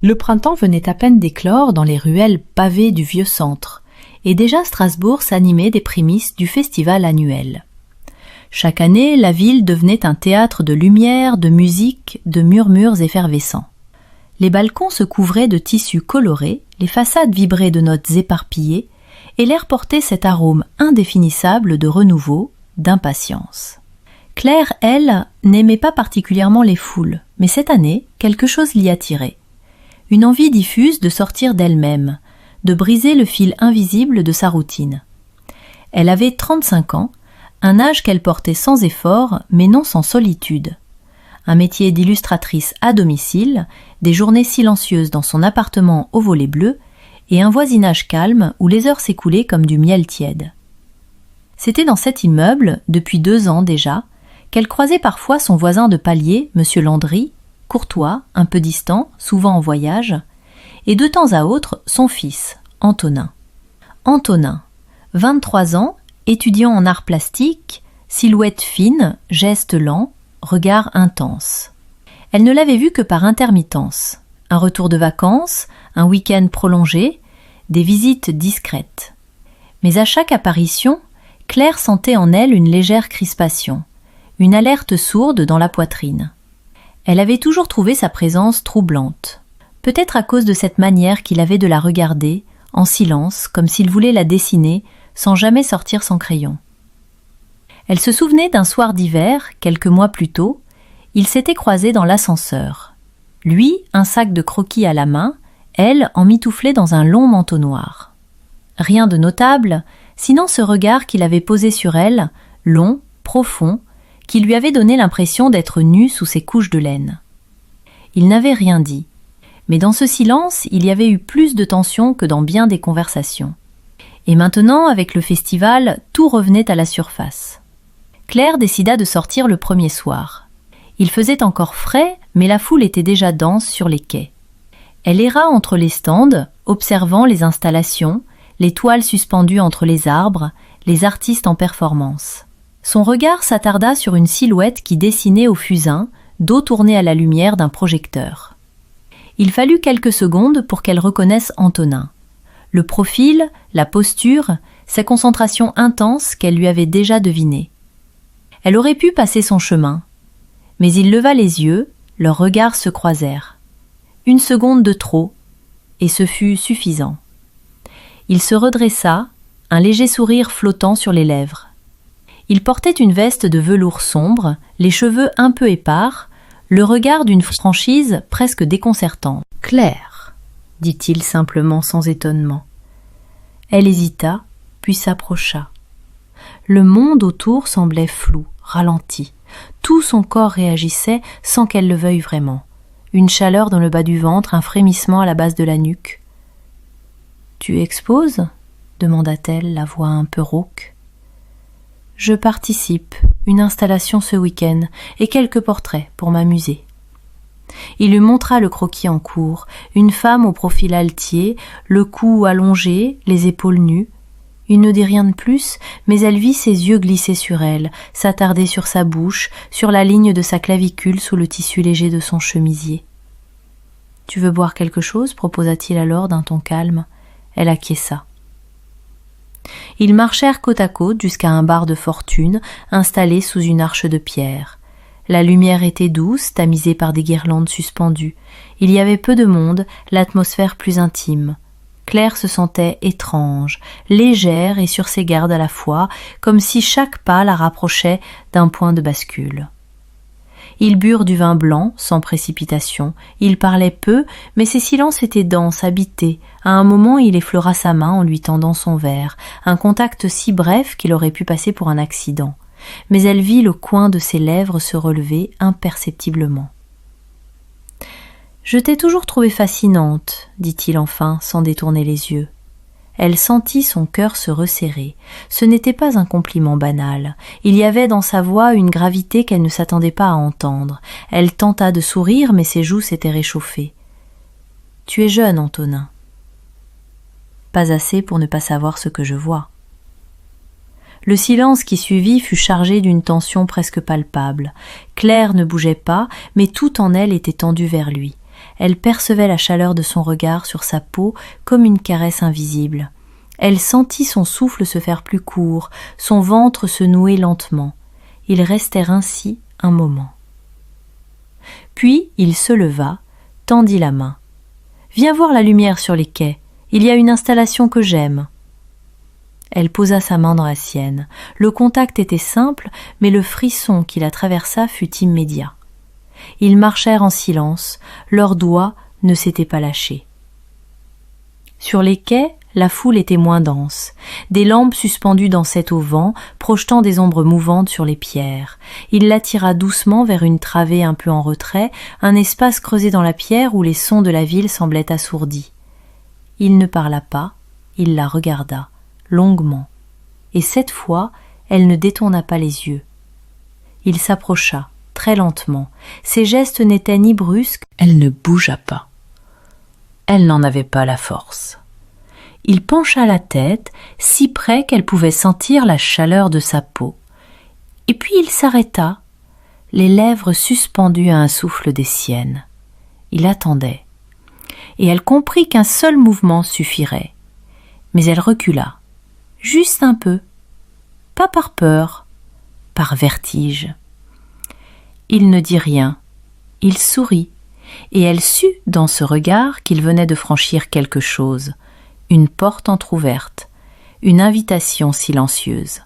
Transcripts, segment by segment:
Le printemps venait à peine d'éclore dans les ruelles pavées du vieux centre, et déjà Strasbourg s'animait des prémices du festival annuel. Chaque année, la ville devenait un théâtre de lumière, de musique, de murmures effervescents. Les balcons se couvraient de tissus colorés, les façades vibraient de notes éparpillées, et l'air portait cet arôme indéfinissable de renouveau, d'impatience. Claire, elle, n'aimait pas particulièrement les foules, mais cette année, quelque chose l'y attirait. Une envie diffuse de sortir d'elle-même, de briser le fil invisible de sa routine. Elle avait 35 ans, un âge qu'elle portait sans effort, mais non sans solitude. Un métier d'illustratrice à domicile, des journées silencieuses dans son appartement au volet bleu, et un voisinage calme où les heures s'écoulaient comme du miel tiède. C'était dans cet immeuble, depuis 2 ans déjà, qu'elle croisait parfois son voisin de palier, M. Landry, courtois, un peu distant, souvent en voyage, et de temps à autre son fils, Antonin. Antonin, 23 ans, étudiant en arts plastiques, silhouette fine, gestes lents, regard intense. Elle ne l'avait vu que par intermittence. Un retour de vacances, un week-end prolongé, des visites discrètes. Mais à chaque apparition, Claire sentait en elle une légère crispation, une alerte sourde dans la poitrine. Elle avait toujours trouvé sa présence troublante. Peut-être à cause de cette manière qu'il avait de la regarder, en silence, comme s'il voulait la dessiner, sans jamais sortir son crayon. Elle se souvenait d'un soir d'hiver, quelques mois plus tôt, ils s'étaient croisés dans l'ascenseur. Lui, un sac de croquis à la main, elle, emmitouflée dans un long manteau noir. Rien de notable, sinon ce regard qu'il avait posé sur elle, long, profond, qui lui avait donné l'impression d'être nue sous ses couches de laine. Il n'avait rien dit, mais dans ce silence, il y avait eu plus de tension que dans bien des conversations. Et maintenant, avec le festival, tout revenait à la surface. Claire décida de sortir le premier soir. Il faisait encore frais, mais la foule était déjà dense sur les quais. Elle erra entre les stands, observant les installations, les toiles suspendues entre les arbres, les artistes en performance. Son regard s'attarda sur une silhouette qui dessinait au fusain, dos tourné à la lumière d'un projecteur. Il fallut quelques secondes pour qu'elle reconnaisse Antonin. Le profil, la posture, sa concentration intense qu'elle lui avait déjà devinée. Elle aurait pu passer son chemin, mais il leva les yeux, leurs regards se croisèrent. 1 seconde de trop, et ce fut suffisant. Il se redressa, un léger sourire flottant sur les lèvres. Il portait une veste de velours sombre, les cheveux un peu épars, le regard d'une franchise presque déconcertante. « Claire », dit-il simplement sans étonnement. Elle hésita, puis s'approcha. Le monde autour semblait flou, ralenti. Tout son corps réagissait sans qu'elle le veuille vraiment. Une chaleur dans le bas du ventre, un frémissement à la base de la nuque. « Tu exposes » demanda-t-elle, la voix un peu rauque. « Je participe, une installation ce week-end, et quelques portraits pour m'amuser. » Il lui montra le croquis en cours, une femme au profil altier, le cou allongé, les épaules nues. Il ne dit rien de plus, mais elle vit ses yeux glisser sur elle, s'attarder sur sa bouche, sur la ligne de sa clavicule sous le tissu léger de son chemisier. « Tu veux boire quelque chose ?» proposa-t-il alors d'un ton calme. Elle acquiesça. Ils marchèrent côte à côte jusqu'à un bar de fortune installé sous une arche de pierre. La lumière était douce, tamisée par des guirlandes suspendues. Il y avait peu de monde, l'atmosphère plus intime. Claire se sentait étrange, légère et sur ses gardes à la fois, comme si chaque pas la rapprochait d'un point de bascule. Ils burent du vin blanc, sans précipitation. Ils parlaient peu, mais ses silences étaient denses, habités. À un moment, il effleura sa main en lui tendant son verre, un contact si bref qu'il aurait pu passer pour un accident. Mais elle vit le coin de ses lèvres se relever imperceptiblement. « Je t'ai toujours trouvée fascinante, » dit-il enfin, sans détourner les yeux. Elle sentit son cœur se resserrer. Ce n'était pas un compliment banal. Il y avait dans sa voix une gravité qu'elle ne s'attendait pas à entendre. Elle tenta de sourire, mais ses joues s'étaient réchauffées. « Tu es jeune, Antonin. »« Pas assez pour ne pas savoir ce que je vois. » Le silence qui suivit fut chargé d'une tension presque palpable. Claire ne bougeait pas, mais tout en elle était tendu vers lui. Elle percevait la chaleur de son regard sur sa peau comme une caresse invisible. Elle sentit son souffle se faire plus court, son ventre se nouer lentement. Ils restèrent ainsi un moment. Puis il se leva, tendit la main. « Viens voir la lumière sur les quais. Il y a une installation que j'aime. » Elle posa sa main dans la sienne. Le contact était simple, mais le frisson qui la traversa fut immédiat. Ils marchèrent en silence, leurs doigts ne s'étaient pas lâchés. Sur les quais, la foule était moins dense. Des lampes suspendues dansaient au vent, projetant des ombres mouvantes sur les pierres. Il l'attira doucement vers une travée un peu en retrait, un espace creusé dans la pierre où les sons de la ville semblaient assourdis. Il ne parla pas, il la regarda, longuement, et cette fois, elle ne détourna pas les yeux. Il s'approcha, très lentement. Ses gestes n'étaient ni brusques, elle ne bougea pas. Elle n'en avait pas la force. Il pencha la tête, si près qu'elle pouvait sentir la chaleur de sa peau. Et puis il s'arrêta, les lèvres suspendues à un souffle des siennes. Il attendait. Et elle comprit qu'un seul mouvement suffirait. Mais elle recula, juste un peu, pas par peur, par vertige. Il ne dit rien, il sourit, et elle sut dans ce regard qu'il venait de franchir quelque chose, une porte entr'ouverte, une invitation silencieuse.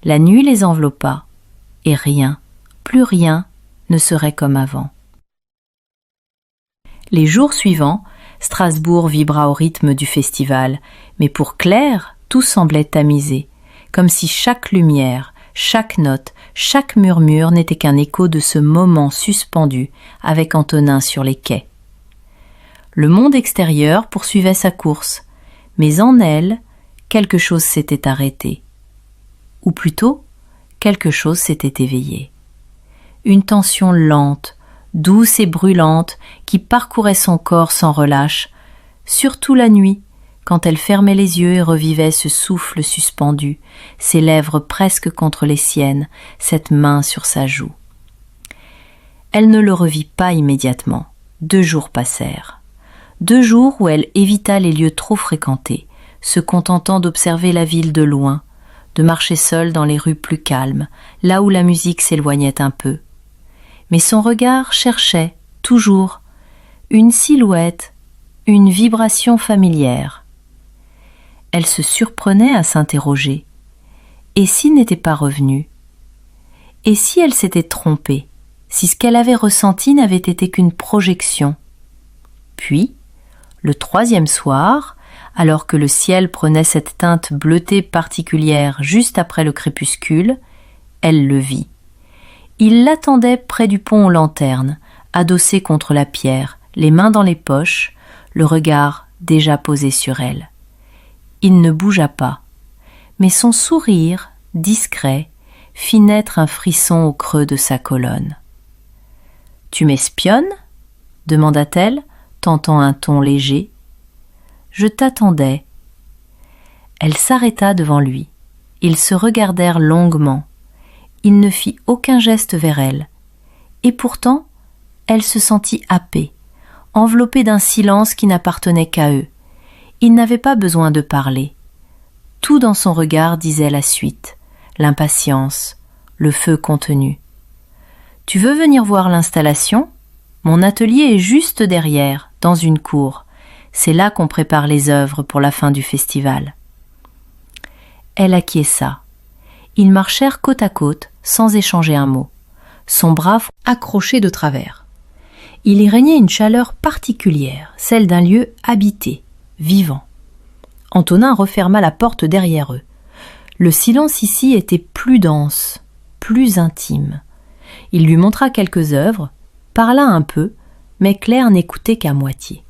La nuit les enveloppa, et rien, plus rien, ne serait comme avant. Les jours suivants, Strasbourg vibra au rythme du festival, mais pour Claire, tout semblait tamisé, comme si chaque lumière, chaque note, chaque murmure n'était qu'un écho de ce moment suspendu avec Antonin sur les quais. Le monde extérieur poursuivait sa course, mais en elle, quelque chose s'était arrêté. Ou plutôt, quelque chose s'était éveillé. Une tension lente, douce et brûlante, qui parcourait son corps sans relâche, surtout la nuit, quand elle fermait les yeux et revivait ce souffle suspendu, ses lèvres presque contre les siennes, cette main sur sa joue. Elle ne le revit pas immédiatement. 2 jours passèrent. 2 jours où elle évita les lieux trop fréquentés, se contentant d'observer la ville de loin, de marcher seule dans les rues plus calmes, là où la musique s'éloignait un peu. Mais son regard cherchait, toujours, une silhouette, une vibration familière. Elle se surprenait à s'interroger. Et s'il n'était pas revenu? Et si elle s'était trompée? Si ce qu'elle avait ressenti n'avait été qu'une projection? Puis, le 3e soir, alors que le ciel prenait cette teinte bleutée particulière juste après le crépuscule, elle le vit. Il l'attendait près du pont aux lanternes, adossé contre la pierre, les mains dans les poches, le regard déjà posé sur elle. Il ne bougea pas, mais son sourire, discret, fit naître un frisson au creux de sa colonne. « Tu m'espionnes » demanda-t-elle, tentant un ton léger. « Je t'attendais. » Elle s'arrêta devant lui. Ils se regardèrent longuement. Il ne fit aucun geste vers elle. Et pourtant, elle se sentit happée, enveloppée d'un silence qui n'appartenait qu'à eux. Il n'avait pas besoin de parler. Tout dans son regard disait la suite, l'impatience, le feu contenu. « Tu veux venir voir l'installation ? Mon atelier est juste derrière, dans une cour. C'est là qu'on prépare les œuvres pour la fin du festival. » Elle acquiesça. Ils marchèrent côte à côte, sans échanger un mot, son bras accroché de travers. Il y régnait une chaleur particulière, celle d'un lieu habité, vivant. Antonin referma la porte derrière eux. Le silence ici était plus dense, plus intime. Il lui montra quelques œuvres, parla un peu, mais Claire n'écoutait qu'à moitié.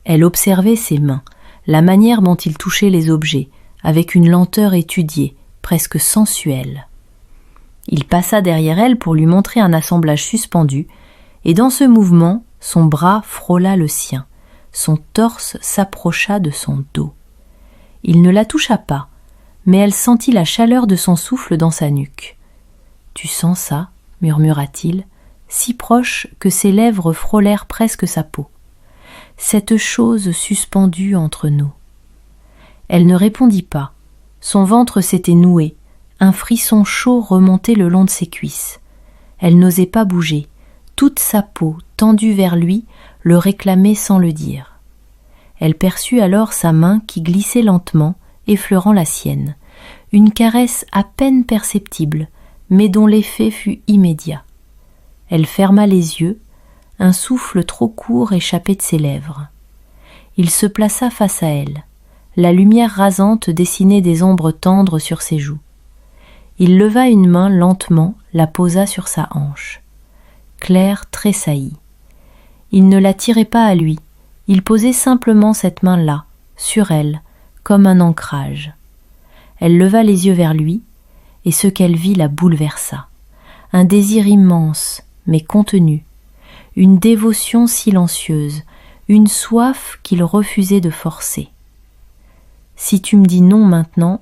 Elle observait ses mains, la manière dont il touchait les objets, avec une lenteur étudiée, presque sensuelle. Il passa derrière elle pour lui montrer un assemblage suspendu, et dans ce mouvement, son bras frôla le sien. Son torse s'approcha de son dos. Il ne la toucha pas, mais elle sentit la chaleur de son souffle dans sa nuque. « Tu sens ça ?» murmura-t-il. « si proche que ses lèvres frôlèrent presque sa peau. Cette chose suspendue entre nous. Elle ne répondit pas. Son ventre s'était noué, un frisson chaud remontait le long de ses cuisses. Elle n'osait pas bouger, toute sa peau, tendue vers lui, le réclamait sans le dire. Elle perçut alors sa main qui glissait lentement, effleurant la sienne, une caresse à peine perceptible, mais dont l'effet fut immédiat. Elle ferma les yeux, un souffle trop court échappait de ses lèvres. Il se plaça face à elle. La lumière rasante dessinait des ombres tendres sur ses joues. Il leva une main lentement, la posa sur sa hanche. Claire tressaillit. Il ne la tirait pas à lui, il posait simplement cette main-là, sur elle, comme un ancrage. Elle leva les yeux vers lui, et ce qu'elle vit la bouleversa. Un désir immense, mais contenu, une dévotion silencieuse, une soif qu'il refusait de forcer. « Si tu me dis non maintenant,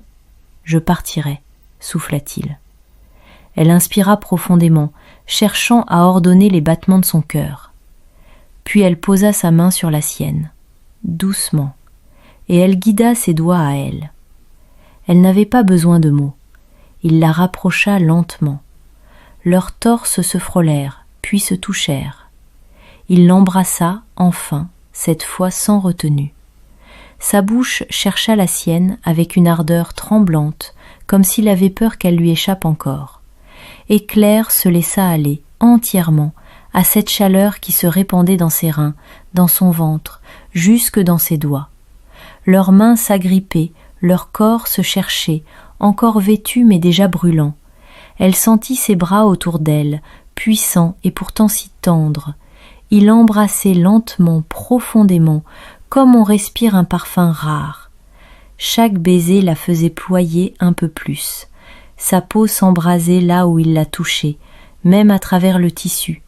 je partirai », souffla-t-il. Elle inspira profondément, cherchant à ordonner les battements de son cœur. Puis elle posa sa main sur la sienne, doucement, et elle guida ses doigts à elle. Elle n'avait pas besoin de mots. Il la rapprocha lentement. Leurs torses se frôlèrent, puis se touchèrent. Il l'embrassa, enfin, cette fois sans retenue. Sa bouche chercha la sienne avec une ardeur tremblante, comme s'il avait peur qu'elle lui échappe encore. Et Claire se laissa aller, entièrement, à cette chaleur qui se répandait dans ses reins, dans son ventre, jusque dans ses doigts. Leurs mains s'agrippaient, leur corps se cherchait, encore vêtu mais déjà brûlant. Elle sentit ses bras autour d'elle, puissants et pourtant si tendres. Il l'embrassait lentement, profondément, comme on respire un parfum rare. Chaque baiser la faisait ployer un peu plus. Sa peau s'embrasait là où il la touchait, même à travers le tissu.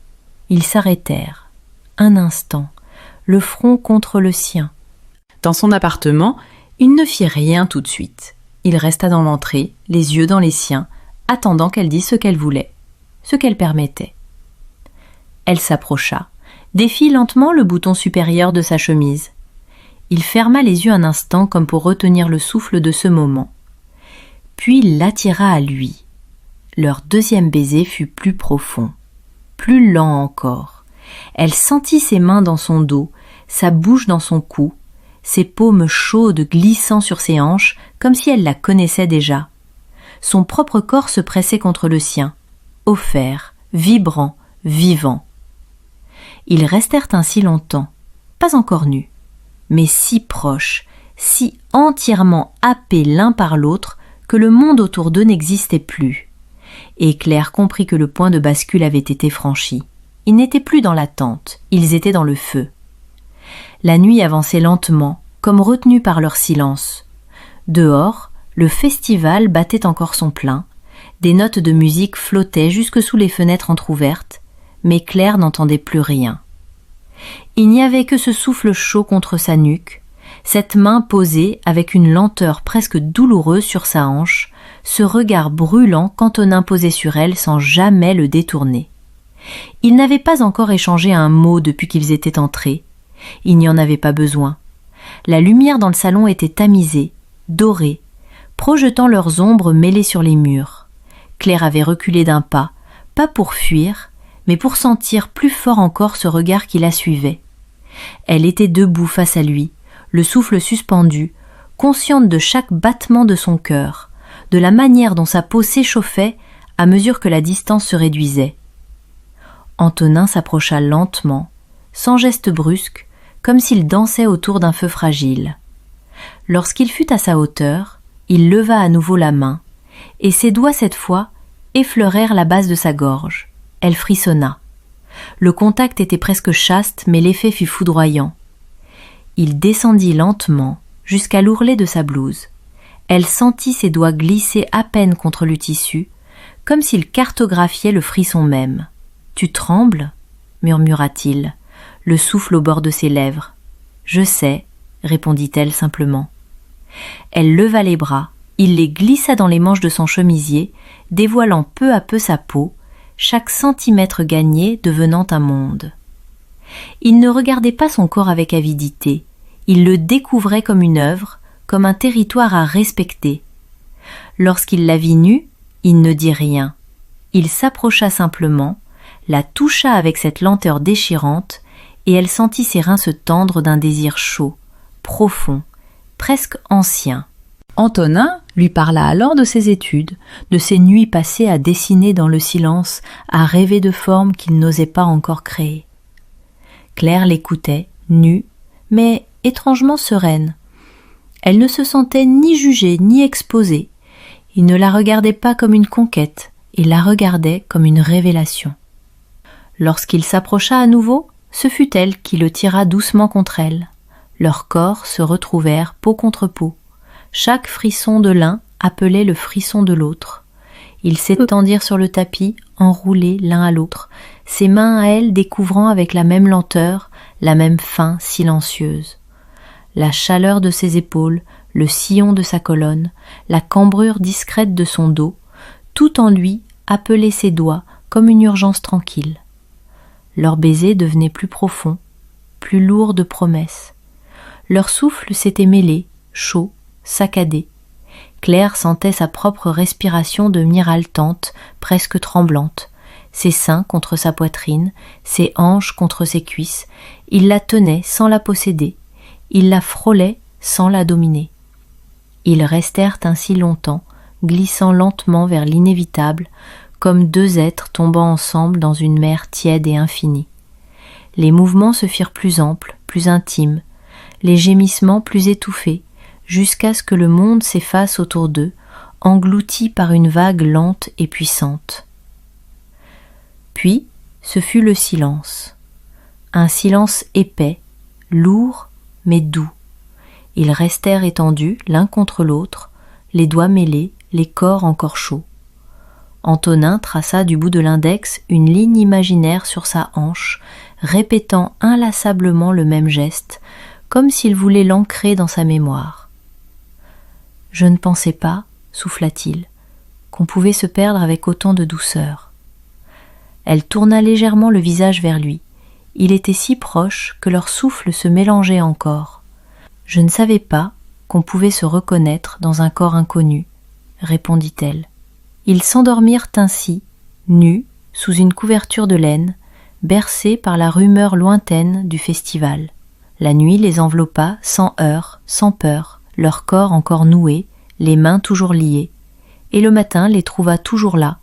Ils s'arrêtèrent. Un instant, le front contre le sien. Dans son appartement, il ne fit rien tout de suite. Il resta dans l'entrée, les yeux dans les siens, attendant qu'elle dise ce qu'elle voulait, ce qu'elle permettait. Elle s'approcha, défit lentement le bouton supérieur de sa chemise. Il ferma les yeux un instant comme pour retenir le souffle de ce moment. Puis il l'attira à lui. Leur deuxième baiser fut plus profond, plus lent encore. Elle sentit ses mains dans son dos, sa bouche dans son cou, ses paumes chaudes glissant sur ses hanches comme si elle la connaissait déjà. Son propre corps se pressait contre le sien, offert, vibrant, vivant. Ils restèrent ainsi longtemps, pas encore nus, mais si proches, si entièrement happés l'un par l'autre que le monde autour d'eux n'existait plus. Et Claire comprit que le point de bascule avait été franchi. Ils n'étaient plus dans l'attente, ils étaient dans le feu. La nuit avançait lentement, comme retenue par leur silence. Dehors, le festival battait encore son plein, des notes de musique flottaient jusque sous les fenêtres entr'ouvertes, mais Claire n'entendait plus rien. Il n'y avait que ce souffle chaud contre sa nuque, cette main posée avec une lenteur presque douloureuse sur sa hanche, ce regard brûlant qu'Antonin posait sur elle sans jamais le détourner. Ils n'avaient pas encore échangé un mot depuis qu'ils étaient entrés. Il n'y en avait pas besoin. La lumière dans le salon était tamisée, dorée, projetant leurs ombres mêlées sur les murs. Claire avait reculé d'un pas, pas pour fuir, mais pour sentir plus fort encore ce regard qui la suivait. Elle était debout face à lui, le souffle suspendu, consciente de chaque battement de son cœur, de la manière dont sa peau s'échauffait à mesure que la distance se réduisait. Antonin s'approcha lentement, sans geste brusque, comme s'il dansait autour d'un feu fragile. Lorsqu'il fut à sa hauteur, il leva à nouveau la main, et ses doigts cette fois effleurèrent la base de sa gorge. Elle frissonna. Le contact était presque chaste, mais l'effet fut foudroyant. Il descendit lentement jusqu'à l'ourlet de sa blouse. Elle sentit ses doigts glisser à peine contre le tissu, comme s'il cartographiait le frisson même. « Tu trembles » murmura-t-il, le souffle au bord de ses lèvres. « Je sais » répondit-elle simplement. Elle leva les bras, il les glissa dans les manches de son chemisier, dévoilant peu à peu sa peau, chaque centimètre gagné devenant un monde. Il ne regardait pas son corps avec avidité, il le découvrait comme une œuvre, comme un territoire à respecter. Lorsqu'il la vit nue, il ne dit rien. Il s'approcha simplement, la toucha avec cette lenteur déchirante, et elle sentit ses reins se tendre d'un désir chaud, profond, presque ancien. Antonin lui parla alors de ses études, de ses nuits passées à dessiner dans le silence, à rêver de formes qu'il n'osait pas encore créer. Claire l'écoutait, nue, mais étrangement sereine. Elle ne se sentait ni jugée ni exposée. Il ne la regardait pas comme une conquête, il la regardait comme une révélation. Lorsqu'il s'approcha à nouveau, ce fut elle qui le tira doucement contre elle. Leurs corps se retrouvèrent peau contre peau. Chaque frisson de l'un appelait le frisson de l'autre. Ils s'étendirent sur le tapis, enroulés l'un à l'autre, ses mains à elle découvrant avec la même lenteur, la même faim silencieuse. La chaleur de ses épaules, le sillon de sa colonne, la cambrure discrète de son dos, tout en lui appelait ses doigts comme une urgence tranquille. Leur baiser devenait plus profond, plus lourd de promesses. Leur souffle s'était mêlé, chaud, saccadé. Claire sentait sa propre respiration devenir haletante, presque tremblante. Ses seins contre sa poitrine, ses hanches contre ses cuisses. Il la tenait sans la posséder. Il la frôlait sans la dominer. Ils restèrent ainsi longtemps, glissant lentement vers l'inévitable, comme deux êtres tombant ensemble dans une mer tiède et infinie. Les mouvements se firent plus amples, plus intimes, les gémissements plus étouffés, jusqu'à ce que le monde s'efface autour d'eux, englouti par une vague lente et puissante. Puis, ce fut le silence. Un silence épais, lourd, mais doux. Ils restèrent étendus l'un contre l'autre, les doigts mêlés, les corps encore chauds. Antonin traça du bout de l'index une ligne imaginaire sur sa hanche, répétant inlassablement le même geste, comme s'il voulait l'ancrer dans sa mémoire. « Je ne pensais pas, souffla-t-il, qu'on pouvait se perdre avec autant de douceur. » Elle tourna légèrement le visage vers lui. Il était si proche que leur souffle se mélangeait encore. « Je ne savais pas qu'on pouvait se reconnaître dans un corps inconnu, » répondit-elle. Ils s'endormirent ainsi, nus, sous une couverture de laine, bercés par la rumeur lointaine du festival. La nuit les enveloppa sans heurts, sans peur, leurs corps encore noués, les mains toujours liées, et le matin les trouva toujours là,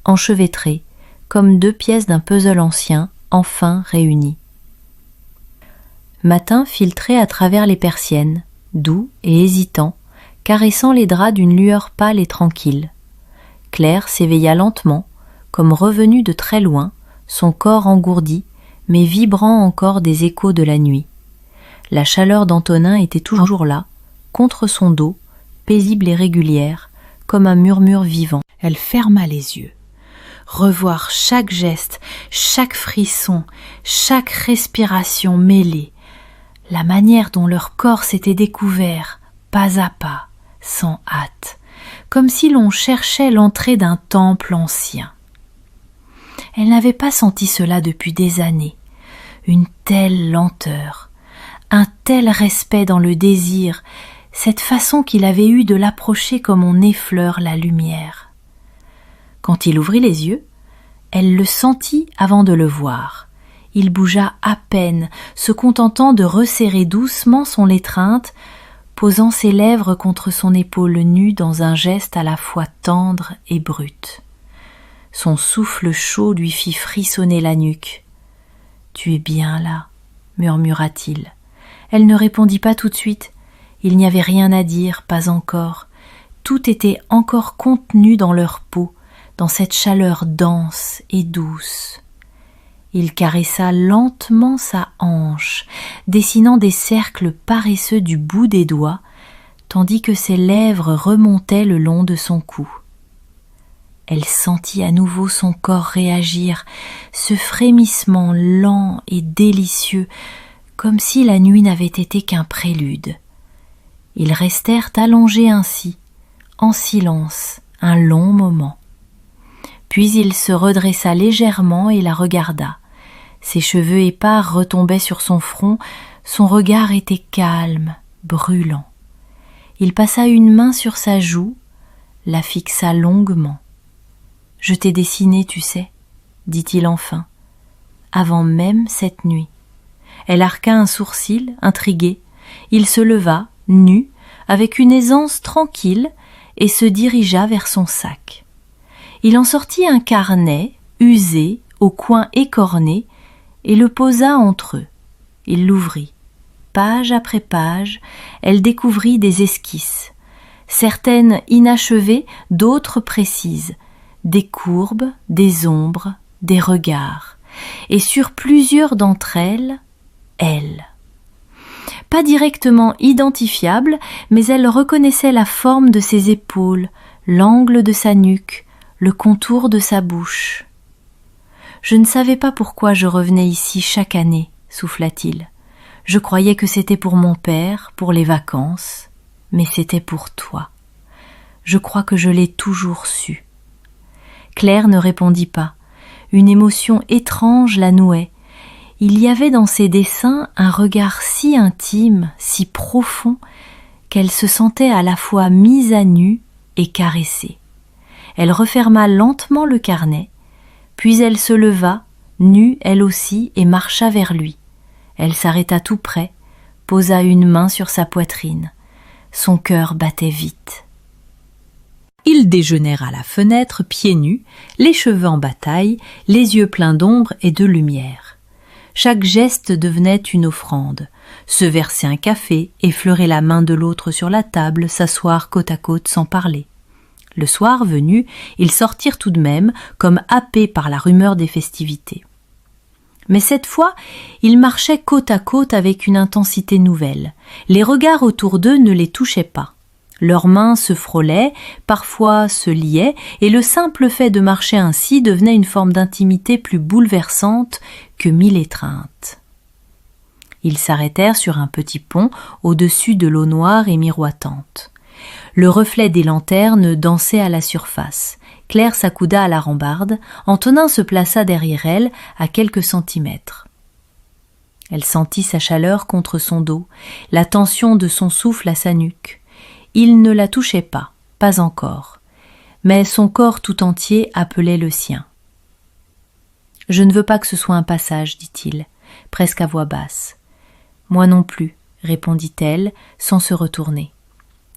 enchevêtrés, comme deux pièces d'un puzzle ancien, enfin réunies. Matin filtrait à travers les persiennes, doux et hésitant, caressant les draps d'une lueur pâle et tranquille. Claire s'éveilla lentement, comme revenue de très loin, son corps engourdi, mais vibrant encore des échos de la nuit. La chaleur d'Antonin était toujours là, contre son dos, paisible et régulière, comme un murmure vivant. Elle ferma les yeux. Revoir chaque geste, chaque frisson, chaque respiration mêlée, la manière dont leur corps s'était découvert, pas à pas, sans hâte, comme si l'on cherchait l'entrée d'un temple ancien. Elle n'avait pas senti cela depuis des années, une telle lenteur, un tel respect dans le désir, cette façon qu'il avait eue de l'approcher comme on effleure la lumière. Quand il ouvrit les yeux, elle le sentit avant de le voir. Il bougea à peine, se contentant de resserrer doucement son étreinte, posant ses lèvres contre son épaule nue dans un geste à la fois tendre et brut. Son souffle chaud lui fit frissonner la nuque. « Tu es bien là » murmura-t-il. Elle ne répondit pas tout de suite. Il n'y avait rien à dire, pas encore. Tout était encore contenu dans leur peau, dans cette chaleur dense et douce. Il caressa lentement sa hanche, dessinant des cercles paresseux du bout des doigts, tandis que ses lèvres remontaient le long de son cou. Elle sentit à nouveau son corps réagir, ce frémissement lent et délicieux, comme si la nuit n'avait été qu'un prélude. Ils restèrent allongés ainsi, en silence, un long moment. Puis il se redressa légèrement et la regarda. Ses cheveux épars retombaient sur son front, son regard était calme, brûlant. Il passa une main sur sa joue, la fixa longuement. « Je t'ai dessiné, tu sais, » dit-il enfin, « avant même cette nuit. » Elle arqua un sourcil, intrigué. Il se leva, nu, avec une aisance tranquille, et se dirigea vers son sac. Il en sortit un carnet, usé, au coin écorné, et le posa entre eux. Il l'ouvrit. Page après page, elle découvrit des esquisses, certaines inachevées, d'autres précises, des courbes, des ombres, des regards, et sur plusieurs d'entre elles, elle. Pas directement identifiable, mais elle reconnaissait la forme de ses épaules, l'angle de sa nuque, le contour de sa bouche. « Je ne savais pas pourquoi je revenais ici chaque année, » souffla-t-il. « Je croyais que c'était pour mon père, pour les vacances, mais c'était pour toi. Je crois que je l'ai toujours su. » Claire ne répondit pas. Une émotion étrange la nouait. Il y avait dans ses dessins un regard si intime, si profond, qu'elle se sentait à la fois mise à nu et caressée. Elle referma lentement le carnet, puis elle se leva, nue elle aussi, et marcha vers lui. Elle s'arrêta tout près, posa une main sur sa poitrine. Son cœur battait vite. Ils déjeunèrent à la fenêtre, pieds nus, les cheveux en bataille, les yeux pleins d'ombre et de lumière. Chaque geste devenait une offrande. Se verser un café, effleurer la main de l'autre sur la table, s'asseoir côte à côte sans parler. Le soir venu, ils sortirent tout de même, comme happés par la rumeur des festivités. Mais cette fois, ils marchaient côte à côte avec une intensité nouvelle. Les regards autour d'eux ne les touchaient pas. Leurs mains se frôlaient, parfois se liaient, et le simple fait de marcher ainsi devenait une forme d'intimité plus bouleversante que 1000 étreintes. Ils s'arrêtèrent sur un petit pont au-dessus de l'eau noire et miroitante. Le reflet des lanternes dansait à la surface. Claire s'accouda à la rambarde, Antonin se plaça derrière elle à quelques centimètres. Elle sentit sa chaleur contre son dos, la tension de son souffle à sa nuque. Il ne la touchait pas, pas encore, mais son corps tout entier appelait le sien. « Je ne veux pas que ce soit un passage, dit-il, presque à voix basse. « Moi non plus, répondit-elle, sans se retourner.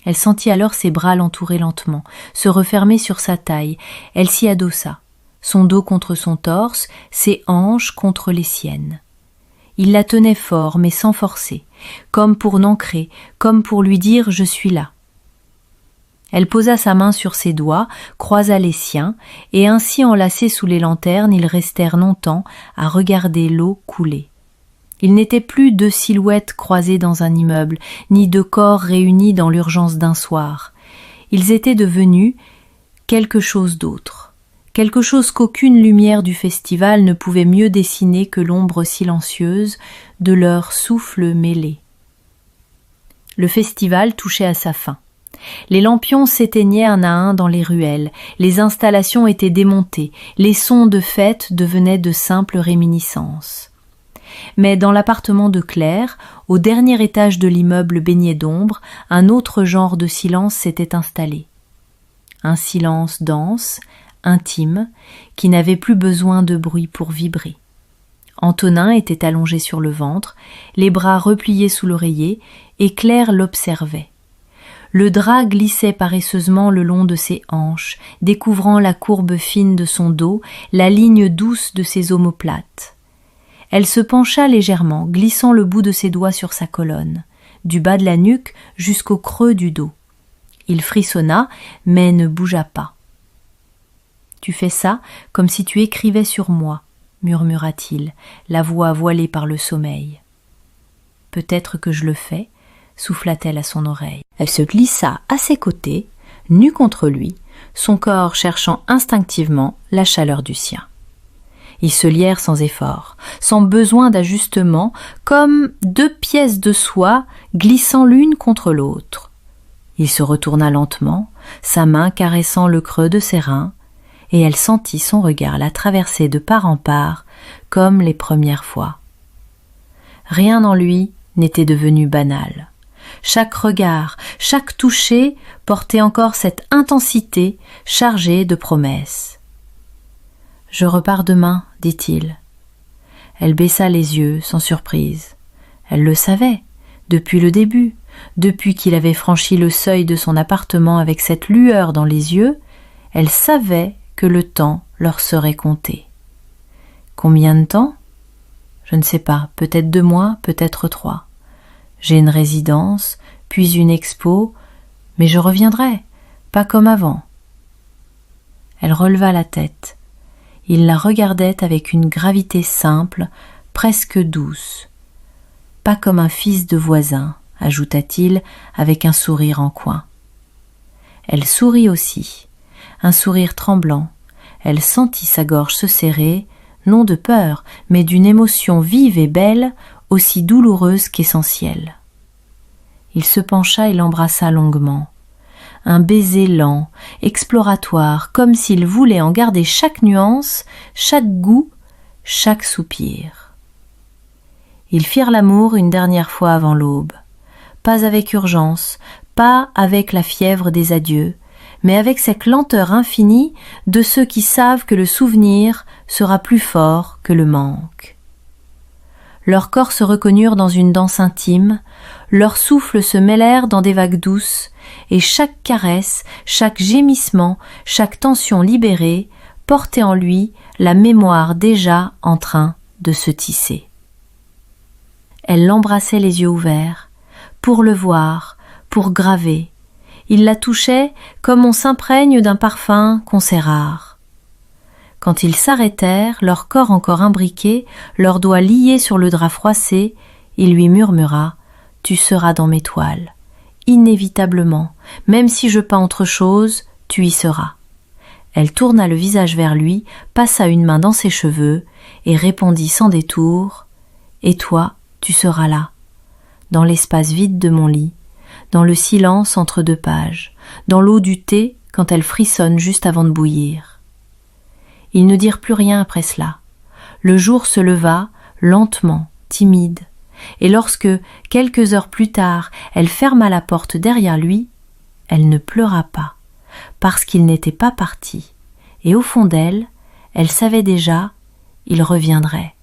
Elle sentit alors ses bras l'entourer lentement, se refermer sur sa taille. Elle s'y adossa, son dos contre son torse, ses hanches contre les siennes. Il la tenait fort, mais sans forcer, comme pour n'ancrer, comme pour lui dire « je suis là ». Elle posa sa main sur ses doigts, croisa les siens, et ainsi enlacés sous les lanternes, ils restèrent longtemps à regarder l'eau couler. Ils n'étaient plus deux silhouettes croisées dans un immeuble, ni deux corps réunis dans l'urgence d'un soir. Ils étaient devenus quelque chose d'autre, quelque chose qu'aucune lumière du festival ne pouvait mieux dessiner que l'ombre silencieuse de leur souffle mêlé. Le festival touchait à sa fin. Les lampions s'éteignaient un à un dans les ruelles, les installations étaient démontées, les sons de fête devenaient de simples réminiscences. Mais dans l'appartement de Claire, au dernier étage de l'immeuble baigné d'ombre, un autre genre de silence s'était installé. Un silence dense, intime, qui n'avait plus besoin de bruit pour vibrer. Antonin était allongé sur le ventre, les bras repliés sous l'oreiller, et Claire l'observait. Le drap glissait paresseusement le long de ses hanches, découvrant la courbe fine de son dos, la ligne douce de ses omoplates. Elle se pencha légèrement, glissant le bout de ses doigts sur sa colonne, du bas de la nuque jusqu'au creux du dos. Il frissonna, mais ne bougea pas. « Tu fais ça comme si tu écrivais sur moi, » murmura-t-il, la voix voilée par le sommeil. « Peut-être que je le fais, » souffla-t-elle à son oreille. Elle se glissa à ses côtés, nue contre lui, son corps cherchant instinctivement la chaleur du sien. Ils se lièrent sans effort, sans besoin d'ajustement, comme deux pièces de soie glissant l'une contre l'autre. Il se retourna lentement, sa main caressant le creux de ses reins. et elle sentit son regard la traverser de part en part, comme les premières fois. Rien en lui n'était devenu banal. Chaque regard, chaque toucher portait encore cette intensité chargée de promesses. « Je repars demain, dit-il. » Elle baissa les yeux sans surprise. Elle le savait, depuis le début, depuis qu'il avait franchi le seuil de son appartement avec cette lueur dans les yeux, elle savait que le temps leur serait compté. Combien de temps ? Je ne sais pas, peut-être 2 mois, peut-être 3. J'ai une résidence, puis une expo, mais je reviendrai, pas comme avant. Elle releva la tête. Il la regardait avec une gravité simple, presque douce. Pas comme un fils de voisin, ajouta-t-il avec un sourire en coin. Elle sourit aussi, un sourire tremblant. Elle sentit sa gorge se serrer, non de peur, mais d'une émotion vive et belle, aussi douloureuse qu'essentielle. Il se pencha et l'embrassa longuement. Un baiser lent, exploratoire, comme s'il voulait en garder chaque nuance, chaque goût, chaque soupir. Ils firent l'amour une dernière fois avant l'aube. Pas avec urgence, pas avec la fièvre des adieux, mais avec cette lenteur infinie de ceux qui savent que le souvenir sera plus fort que le manque. Leurs corps se reconnurent dans une danse intime, leurs souffles se mêlèrent dans des vagues douces, et chaque caresse, chaque gémissement, chaque tension libérée portait en lui la mémoire déjà en train de se tisser. Elle l'embrassait les yeux ouverts, pour le voir, pour graver. Il la touchait comme on s'imprègne d'un parfum qu'on sait rare. Quand ils s'arrêtèrent, leurs corps encore imbriqués, leurs doigts liés sur le drap froissé, il lui murmura « Tu seras dans mes toiles. Inévitablement, même si je peins autre chose, tu y seras. » Elle tourna le visage vers lui, passa une main dans ses cheveux et répondit sans détour « Et toi, tu seras là, dans l'espace vide de mon lit, dans le silence entre 2 pages, dans l'eau du thé quand elle frissonne juste avant de bouillir. » Ils ne dirent plus rien après cela. Le jour se leva, lentement, timide, et lorsque, quelques heures plus tard, elle ferma la porte derrière lui, elle ne pleura pas, parce qu'il n'était pas parti, et au fond d'elle, elle savait déjà, il reviendrait.